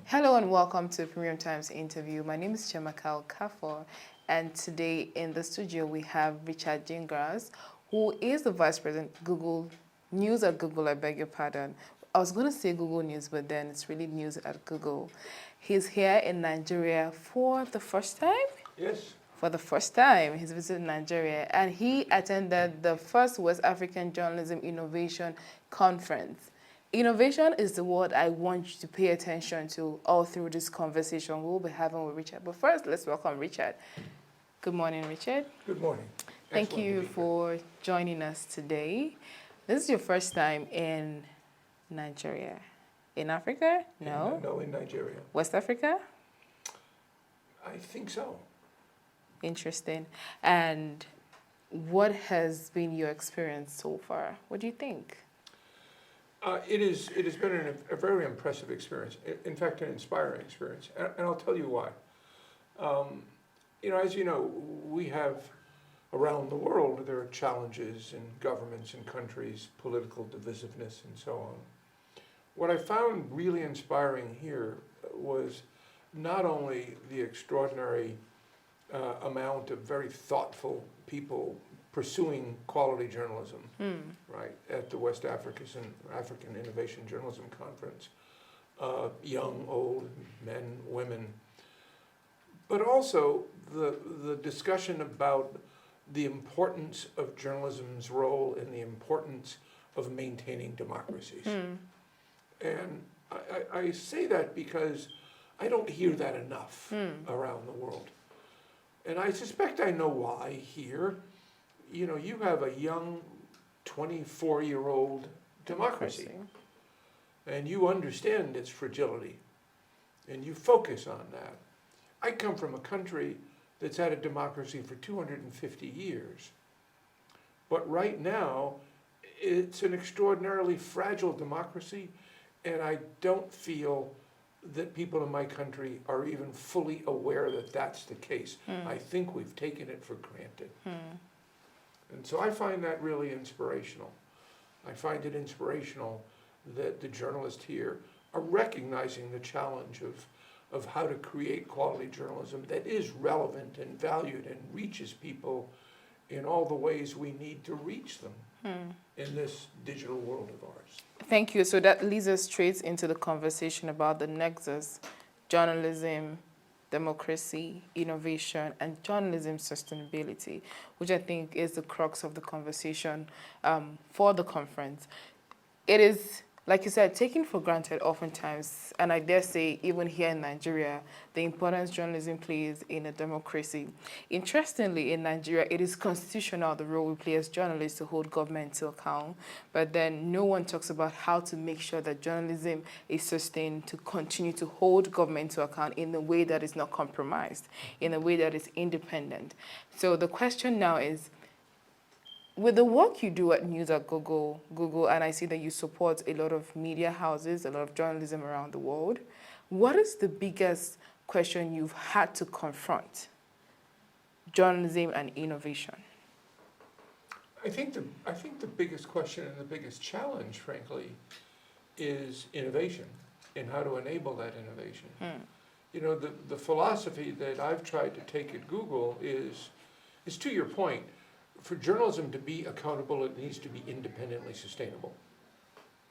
Hello and welcome to Premium Times interview. My name is Chemakal Kafor, and today in the studio we have Richard Gingras, who is the Vice President Google News at Google. I beg your pardon. I was going to say Google News, but then it's really News at Google. He's here in Nigeria for the first time? Yes. For the first time, he's visited Nigeria, and he attended the first West African Journalism Innovation Conference. Innovation is the word I want you to pay attention to all through this conversation we'll be having with Richard. But first, let's welcome Richard. Good morning, Richard. Good morning. Thank Excellent you to be for joining us today. This is your first time in Nigeria. In Africa? here. No. No, in Nigeria. West Africa? I think so. Interesting. And what has been your experience so far? What do you think? It has been a very impressive experience. In fact, an inspiring experience, and I'll tell you why. As you know, we have around the world there are challenges in governments and countries, political divisiveness, and so on. What I found really inspiring here was not only the extraordinary amount of very thoughtful people pursuing quality journalism, right, at the West African Innovation Journalism Conference, young, old, men, women, but also the discussion about the importance of journalism's role and the importance of maintaining democracies. And I say that because I don't hear that enough around the world. And I suspect I know why here. You know, you have a young 24-year-old democracy, and you understand its fragility, and you focus on that. I come from a country that's had a democracy for 250 years, but right now it's an extraordinarily fragile democracy, and I don't feel that people in my country are even fully aware that that's the case. I think we've taken it for granted. And so I find that really inspirational. I find it inspirational that the journalists here are recognizing the challenge of how to create quality journalism that is relevant and valued and reaches people in all the ways we need to reach them in this digital world of ours. Thank you. So that leads us straight into the conversation about the nexus, journalism, democracy, innovation, and journalism sustainability, which I think is the crux of the conversation for the conference. It is, like you said, taken for granted oftentimes, and I dare say even here in Nigeria, the importance journalism plays in a democracy. Interestingly, in Nigeria, it is constitutional, the role we play as journalists to hold government to account, but then no one talks about how to make sure that journalism is sustained to continue to hold government to account in a way that is not compromised, in a way that is independent. So the question now is, with the work you do at News at Google, and I see that you support a lot of media houses, a lot of journalism around the world, what is the biggest question you've had to confront? Journalism and innovation. I think the biggest question and the biggest challenge, frankly, is innovation and how to enable that innovation. You know, the philosophy that I've tried to take at Google is to your point, for journalism to be accountable, it needs to be independently sustainable,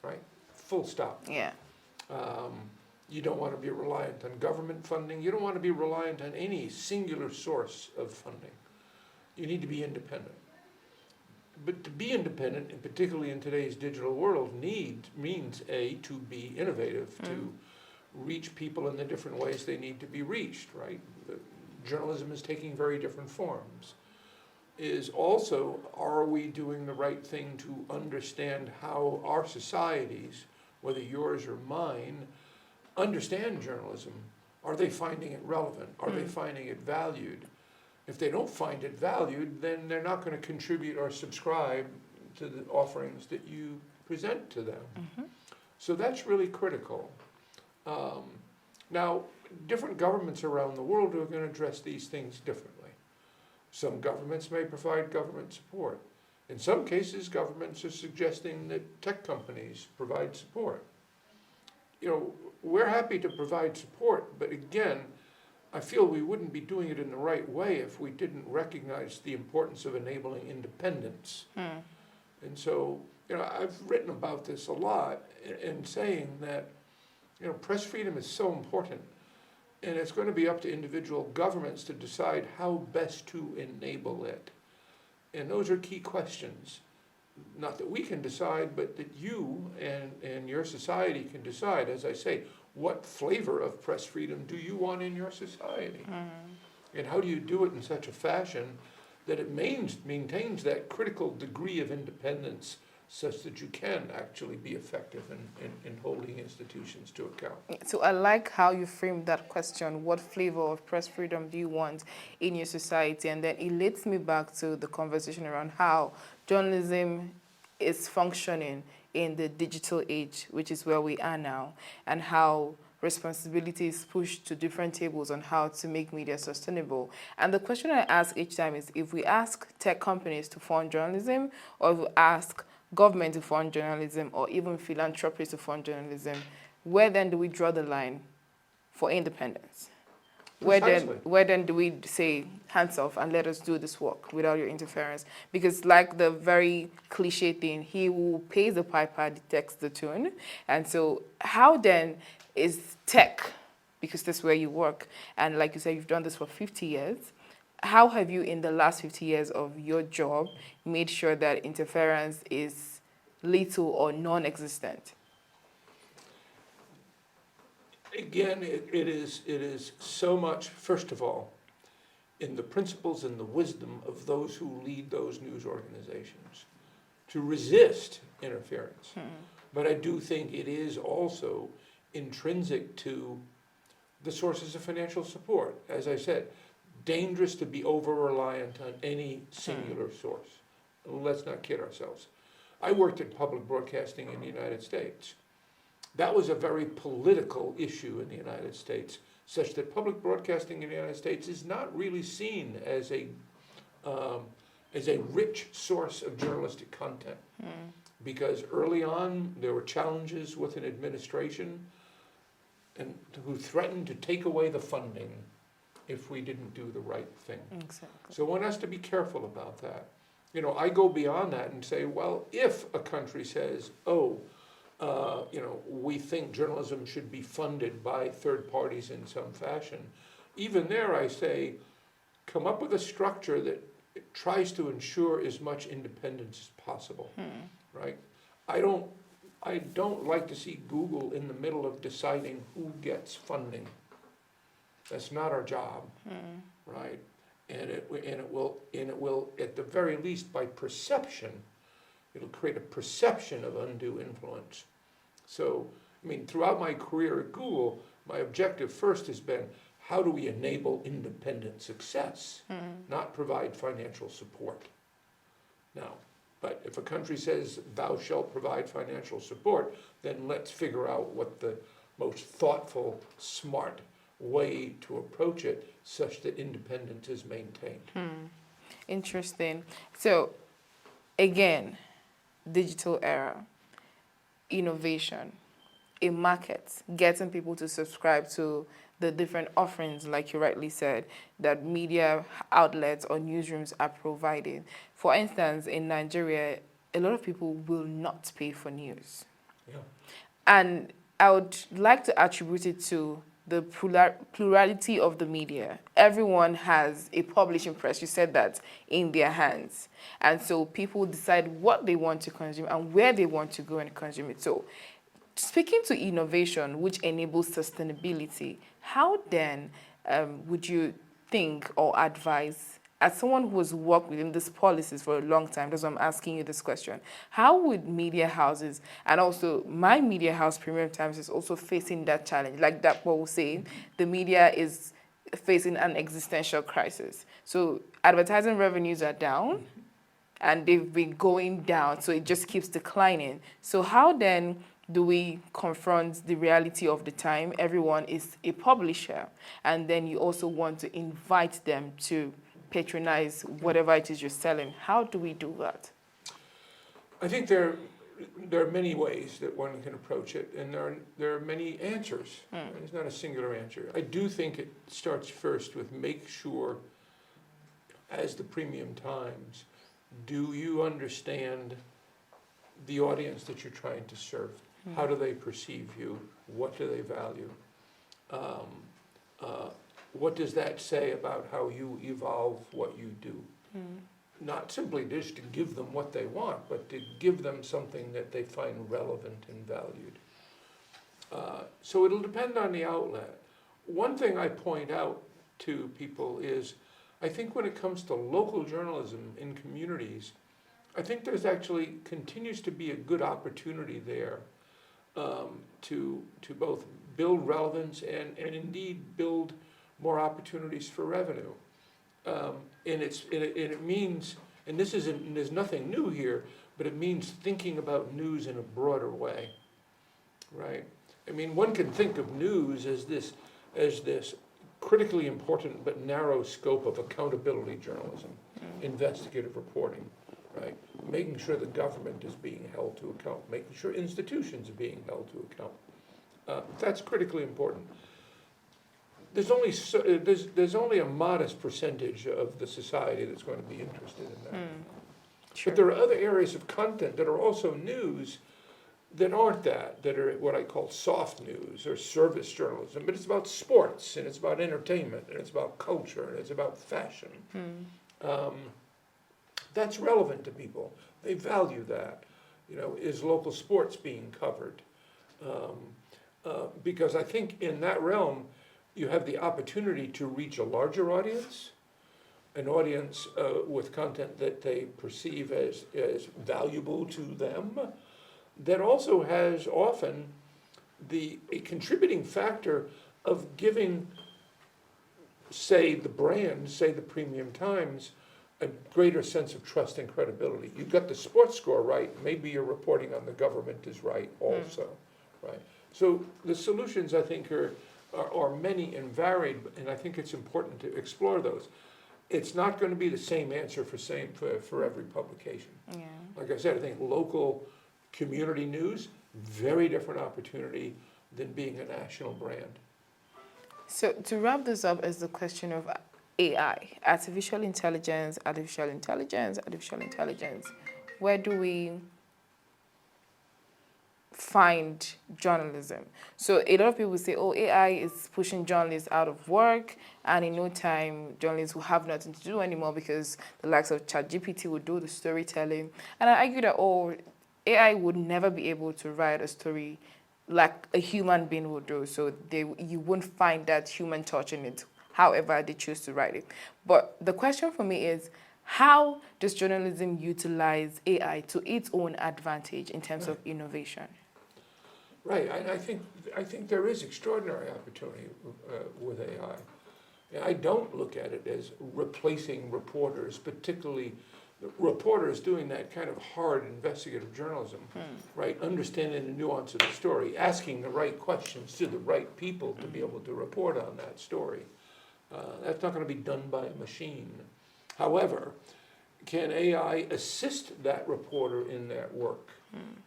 right? Full stop. Yeah. You don't want to be reliant on government funding. You don't want to be reliant on any singular source of funding. You need to be independent. But to be independent, and particularly in today's digital world, means to be innovative, to reach people in the different ways they need to be reached, right? Journalism is taking very different forms. Is also, are we doing the right thing to understand how our societies, whether yours or mine, understand journalism? Are they finding it relevant? Are they finding it valued? If they don't find it valued, then they're not going to contribute or subscribe to the offerings that you present to them. So that's really critical. Now, different governments around the world are going to address these things differently. Some governments may provide government support. In some cases, governments are suggesting that tech companies provide support. we're happy to provide support, but again, I feel we wouldn't be doing it in the right way if we didn't recognize the importance of enabling independence. And so, I've written about this a lot in saying that, press freedom is so important, and it's going to be up to individual governments to decide how best to enable it. And those are key questions. Not that we can decide, but that you and your society can decide. As I say, what flavor of press freedom do you want in your society? And how do you do it in such a fashion that it maintains that critical degree of independence such that you can actually be effective in holding institutions to account? So I like how you framed that question. What flavor of press freedom do you want in your society? And then it leads me back to the conversation around how journalism is functioning in the digital age, which is where we are now, and how responsibility is pushed to different tables on how to make media sustainable. And the question I ask each time is, if we ask tech companies to fund journalism, or if we ask government to fund journalism, or even philanthropists to fund journalism, where then do we draw the line for independence? Precisely. Where then do we say, hands off and let us do this work without your interference? Because like the very cliche thing, he who pays the piper detects the tune. And so how then is tech, because that's where you work, and like you said, you've done this for 50 years, how have you in the last 50 years of your job made sure that interference is little or non-existent? Again, it is so much, first of all, in the principles and the wisdom of those who lead those news organizations to resist interference. But I do think it is also intrinsic to the sources of financial support. As I said, dangerous to be over-reliant on any singular source. Let's not kid ourselves. I worked in public broadcasting in the United States. That was a very political issue in the United States, such that public broadcasting in the United States is not really seen as a rich source of journalistic content. Because early on, there were challenges with an administration and who threatened to take away the funding if we didn't do the right thing. Exactly. So one has to be careful about that. I go beyond that and say, well, if a country says, we think journalism should be funded by third parties in some fashion, even there I say, come up with a structure that tries to ensure as much independence as possible, right? I don't like to see Google in the middle of deciding who gets funding. That's not our job, right? And it will, at the very least, by perception, it'll create a perception of undue influence. So, throughout my career at Google, my objective first has been, how do we enable independent success, not provide financial support? Now, but if a country says, thou shalt provide financial support, then let's figure out what the most thoughtful, smart way to approach it such that independence is maintained. Interesting. So, again, digital era, innovation, a market, getting people to subscribe to the different offerings, like you rightly said, that media outlets or newsrooms are providing. For instance, in Nigeria, a lot of people will not pay for news. Yeah. And I would like to attribute it to the plurality of the media. Everyone has a publishing press, you said that, in their hands. And so people decide what they want to consume and where they want to go and consume it. So speaking to innovation, which enables sustainability, how then would you think or advise, as someone who has worked within these policies for a long time, that's why I'm asking you this question, how would media houses, and also my media house, Premium Times, is also facing that challenge, like that what we're saying, the media is facing an existential crisis. So advertising revenues are down, and they've been going down, so it just keeps declining. So how then do we confront the reality of the time? Everyone is a publisher, and then you also want to invite them to patronize whatever it is you're selling. How do we do that? I think there there are many ways that one can approach it, and there are many answers. There's not a singular answer. I do think it starts first with make sure, as the Premium Times, do you understand the audience that you're trying to serve? How do they perceive you? What do they value? What does that say about how you evolve what you do? Not simply just to give them what they want, but to give them something that they find relevant and valued. So it'll depend on the outlet. One thing I point out to people is, I think when it comes to local journalism in communities, I think there's actually continues to be a good opportunity there to both build relevance and indeed build more opportunities for revenue. And it means, and there's nothing new here, but it means thinking about news in a broader way, right? I mean, one can think of news as this critically important but narrow scope of accountability journalism, investigative reporting, right? Making sure the government is being held to account, making sure institutions are being held to account. That's critically important. There's only a modest percentage of the society that's going to be interested in that. Sure. But there are other areas of content that are also news that aren't that are what I call soft news or service journalism. But it's about sports, and it's about entertainment, and it's about culture, and it's about fashion. That's relevant to people. They value that. You know, is local sports being covered? Because I think in that realm, you have the opportunity to reach a larger audience, an audience with content that they perceive as valuable to them, that also has often a contributing factor of giving, say, the brand, say the Premium Times, a greater sense of trust and credibility. You've got the sports score right, maybe your reporting on the government is right also, right? So the solutions, I think, are many and varied, and I think it's important to explore those. It's not going to be the same answer for every publication. Yeah. Like I said, I think local community news, very different opportunity than being a national brand. So to wrap this up is the question of AI, artificial intelligence. Where do we find journalism? So a lot of people say, oh, AI is pushing journalists out of work, and in no time, journalists will have nothing to do anymore because the likes of ChatGPT will do the storytelling. And I argue that, oh, AI would never be able to write a story like a human being would do. So you won't find that human touch in it, however they choose to write it. But the question for me is, how does journalism utilize AI to its own advantage in terms of innovation? Right, I think there is extraordinary opportunity with AI. And I don't look at it as replacing reporters, particularly reporters doing that kind of hard investigative journalism, right? Understanding the nuance of the story, asking the right questions to the right people to be able to report on that story. That's not going to be done by a machine. However, can AI assist that reporter in that work,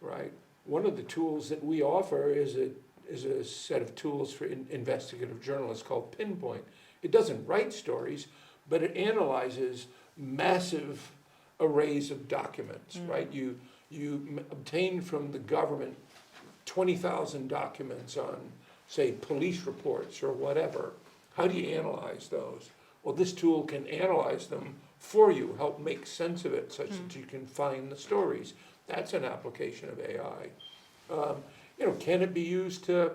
right? One of the tools that we offer is a set of tools for investigative journalists called Pinpoint. It doesn't write stories, but it analyzes massive arrays of documents, right? You obtain from the government 20,000 documents on, say, police reports or whatever. How do you analyze those? Well, this tool can analyze them for you, help make sense of it such that you can find the stories. That's an application of AI. Can it be used to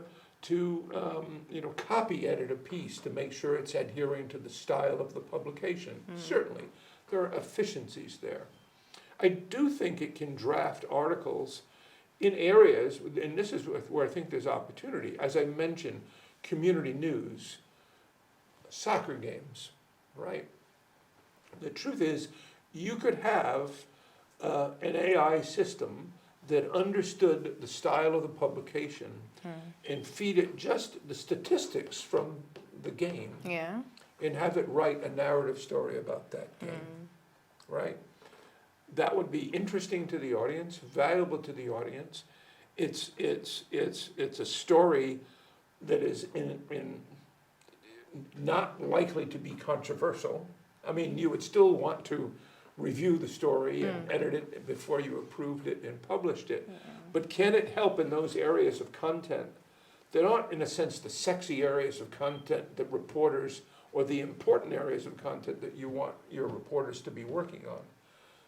copy edit a piece to make sure it's adhering to the style of the publication? Certainly. There are efficiencies there. I do think it can draft articles in areas, and this is where I think there's opportunity. As I mentioned, community news, soccer games, right? The truth is, you could have an AI system that understood the style of the publication and feed it just the statistics from the game. Yeah. And have it write a narrative story about that game, right? that would be interesting to the audience, valuable to the audience. It's a story that is in not likely to be controversial. I mean, you would still want to review the story and edit it before you approved it and published it. But can it help in those areas of content that aren't, in a sense, the sexy areas of content that reporters, or the important areas of content that you want your reporters to be working on?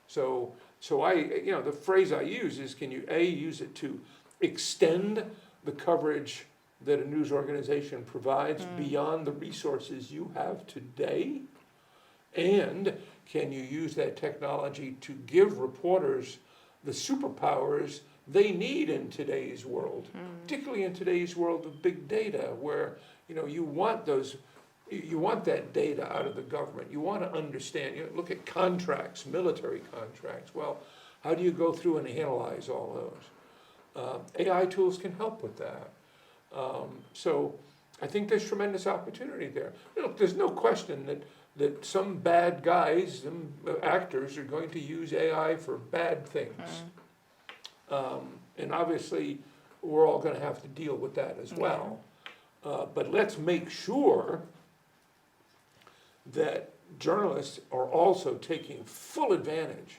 So the phrase I use is, can you use it to extend the coverage that a news organization provides beyond the resources you have today? And can you use that technology to give reporters the superpowers they need in today's world, particularly in today's world of big data, where you want that data out of the government. You want to understand. Look at contracts, military contracts. Well, how do you go through and analyze all those? AI tools can help with that. So I think there's tremendous opportunity there. There's no question that some bad guys, some actors are going to use AI for bad things. And obviously, we're all going to have to deal with that as well. But let's make sure that journalists are also taking full advantage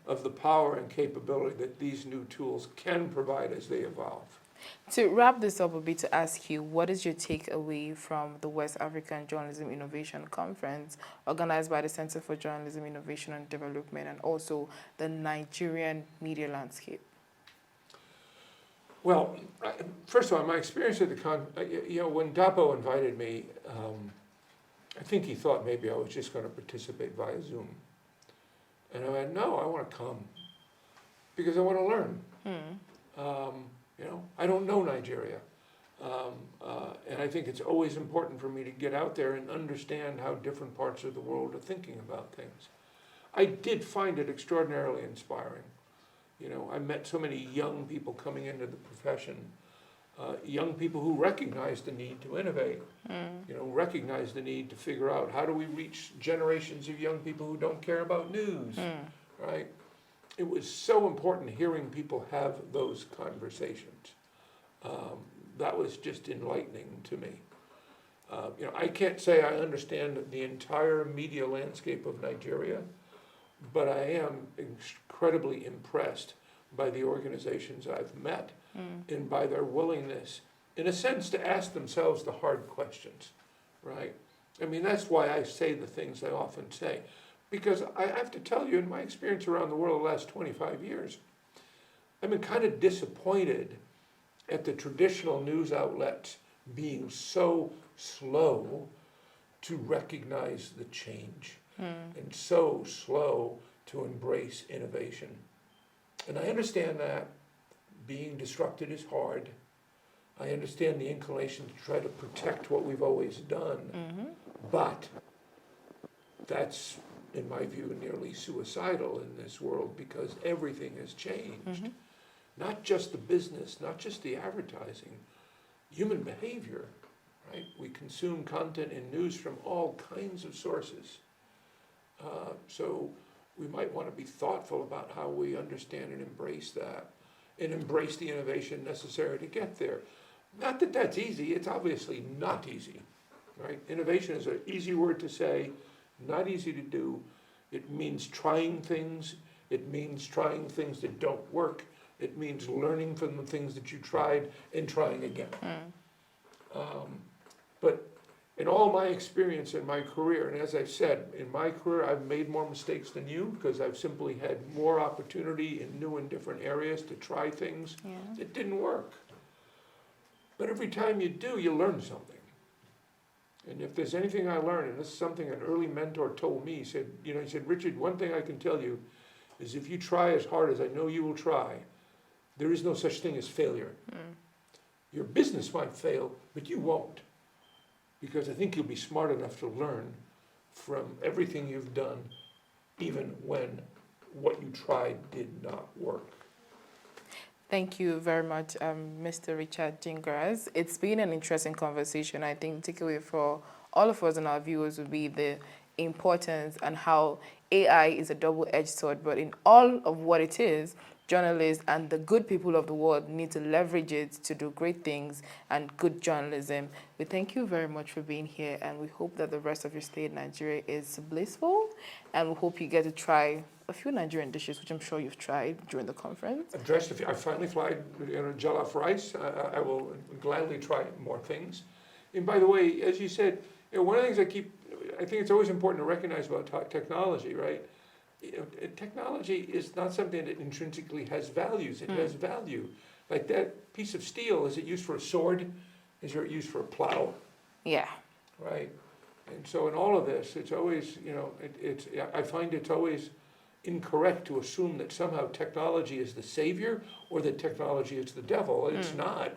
of the power and capability that these new tools can provide as they evolve. To wrap this up would be to ask you, what is your takeaway from the West African Journalism Innovation Conference organized by the Center for Journalism Innovation and Development, and also the Nigerian media landscape? Well, first of all, my experience at the when Dapo invited me, I think he thought maybe I was just going to participate via Zoom. And I went, no, I want to come because I want to learn. I don't know Nigeria. And I think it's always important for me to get out there and understand how different parts of the world are thinking about things. I did find it extraordinarily inspiring. I met so many young people coming into the profession, young people who recognize the need to innovate, recognize the need to figure out how do we reach generations of young people who don't care about news, right? It was so important hearing people have those conversations. That was just enlightening to me. I can't say I understand the entire media landscape of Nigeria, but I am incredibly impressed by the organizations I've met and by their willingness, in a sense, to ask themselves the hard questions, right? I mean, that's why I say the things I often say. Because I have to tell you, in my experience around the world the last 25 years, I've been kind of disappointed at the traditional news outlets being so slow to recognize the change and so slow to embrace innovation. And I understand that being disrupted is hard. I understand the inclination to try to protect what we've always done. But that's, in my view, nearly suicidal in this world because everything has changed. Not just the business, not just the advertising, human behavior, right? We consume content and news from all kinds of sources. So we might want to be thoughtful about how we understand and embrace that, and embrace the innovation necessary to get there. Not that that's easy, it's obviously not easy, right? Innovation is an easy word to say, not easy to do. It means trying things. It means trying things that don't work. It means learning from the things that you tried and trying again. But in all my experience in my career, and as I've said, in my career I've made more mistakes than you because I've simply had more opportunity in new and different areas to try things that didn't work. But every time you do, you learn something. And if there's anything I learned, and this is something an early mentor told me, he said, Richard, one thing I can tell you is if you try as hard as I know you will try, there is no such thing as failure. Your business might fail, but you won't. Because I think you'll be smart enough to learn from everything you've done, even when what you tried did not work. Thank you very much, Mr. Richard Gingras. It's been an interesting conversation. I think the takeaway for all of us and our viewers would be the importance and how AI is a double-edged sword, but in all of what it is, journalists and the good people of the world need to leverage it to do great things and good journalism. We thank you very much for being here, and we hope that the rest of your stay in Nigeria is blissful, and we hope you get to try a few Nigerian dishes, which I'm sure you've tried during the conference. I finally tried jollof rice. I will gladly try more things. And by the way, as you said, one of the things I think it's always important to recognize about technology, right? Technology is not something that intrinsically has values. It has value. Like that piece of steel, is it used for a sword? Is it used for a plow? Yeah. Right? And so in all of this, it's always, I find it's always incorrect to assume that somehow technology is the savior or that technology is the devil. It's not.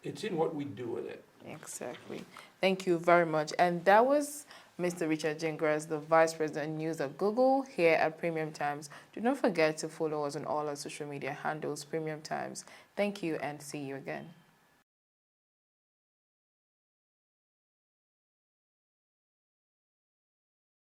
It's in what we do with it. Exactly. Thank you very much. And that was Mr. Richard Gingras, the Vice President News at Google here at Premium Times. Do not forget to follow us on all our social media handles, Premium Times. Thank you and see you again.